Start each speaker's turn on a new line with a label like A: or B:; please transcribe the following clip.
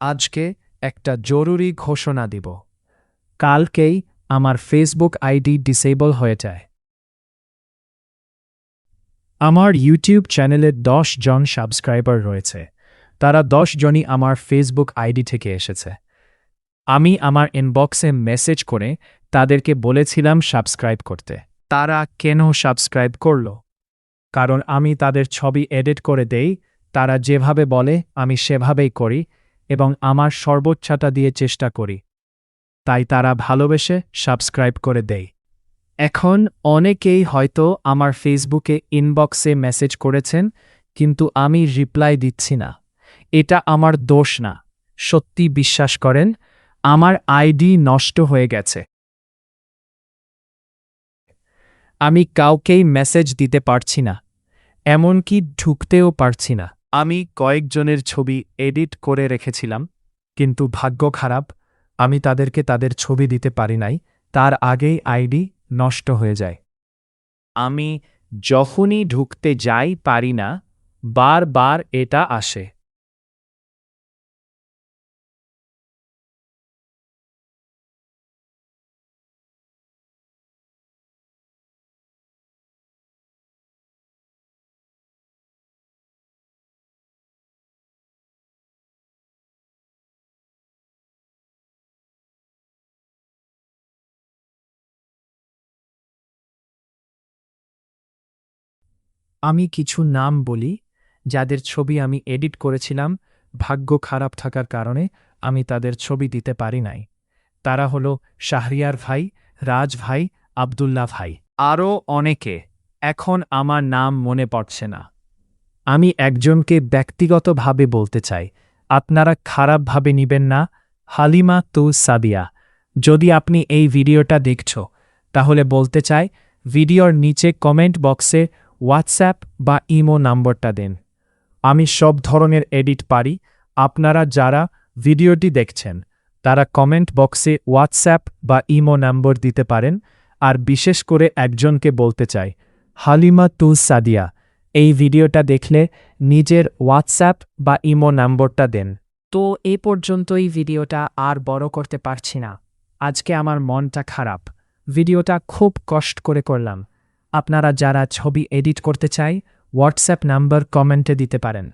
A: আজকে একটা জরুরি ঘোষণা দিব। কালকেই আমার ফেসবুক আইডি ডিসেবল হয়ে যায়। আমার ইউটিউব চ্যানেলে 10 জন সাবস্ক্রাইবার রয়েছে। তারা 10 জনই আমার ফেসবুক আইডি থেকে এসেছে। আমি আমার ইনবক্সে মেসেজ করে তাদেরকে বলেছিলাম সাবস্ক্রাইব করতে। তারা কেন সাবস্ক্রাইব করল? কারণ আমি তাদের ছবি এডিট করে দেই, তারা যেভাবে বলে আমি সেভাবেই করি এবং আমার সর্বোচ্চটা দিয়ে চেষ্টা করি। তাই তারা ভালোবেসে সাবস্ক্রাইব করে দেয়। এখন অনেকেই হয়তো আমার ফেসবুকে ইনবক্সে মেসেজ করেছেন, কিন্তু আমি রিপ্লাই দিচ্ছি না। এটা আমার দোষ না। সত্যি বিশ্বাস করেন, আমার আইডি নষ্ট হয়ে গেছে। আমি কাউকেই মেসেজ দিতে পারছি না, এমনকি ঢুকতেও পারছি না। আমি কয়েকজনের ছবি এডিট করে রেখেছিলাম, কিন্তু ভাগ্য খারাপ, আমি তাদেরকে তাদের ছবি দিতে পারি নাই, তার আগেই আইডি নষ্ট হয়ে যায়। আমি যখনই ঢুকতে যাই পারি না, বারবার এটা আসে। আমি কিছু নাম বলি, যাদের ছবি আমি এডিট করেছিলাম, ভাগ্য খারাপ থাকার কারণে আমি তাদের ছবি দিতে পারি নাই। তারা হলো শাহরিয়ার ভাই, রাজ ভাই, আব্দুল্লাহ ভাই। আরও অনেকে, এখন আমার নাম মনে পড়ছে না। আমি একজনকে ব্যক্তিগতভাবে বলতে চাই, আপনারা খারাপভাবে নিবেন না। হালিমা তু সাবিয়া, যদি আপনি এই ভিডিওটা দেখছ, তাহলে বলতে চাই ভিডিওর নিচে কমেন্ট বক্সে হোয়াটসঅ্যাপ বা ইমো নম্বরটা দেন। আমি সব ধরনের এডিট পারি। আপনারা যারা ভিডিওটি দেখছেন, তারা কমেন্ট বক্সে হোয়াটসঅ্যাপ বা ইমো নম্বর দিতে পারেন। আর বিশেষ করে একজনকে বলতে চাই, হালিমা তু সাদিয়া, এই ভিডিওটা দেখলে নিজের হোয়াটসঅ্যাপ বা ইমো নম্বরটা দেন। তো এ পর্যন্তই, ভিডিওটা আর বড় করতে পারছি না। আজকে আমার মনটা খারাপ, ভিডিওটা খুব কষ্ট করে করলাম। আপনারা যারা ছবি এডিট করতে চাই, হোয়াটসঅ্যাপ নাম্বার কমেন্টে দিতে পারেন।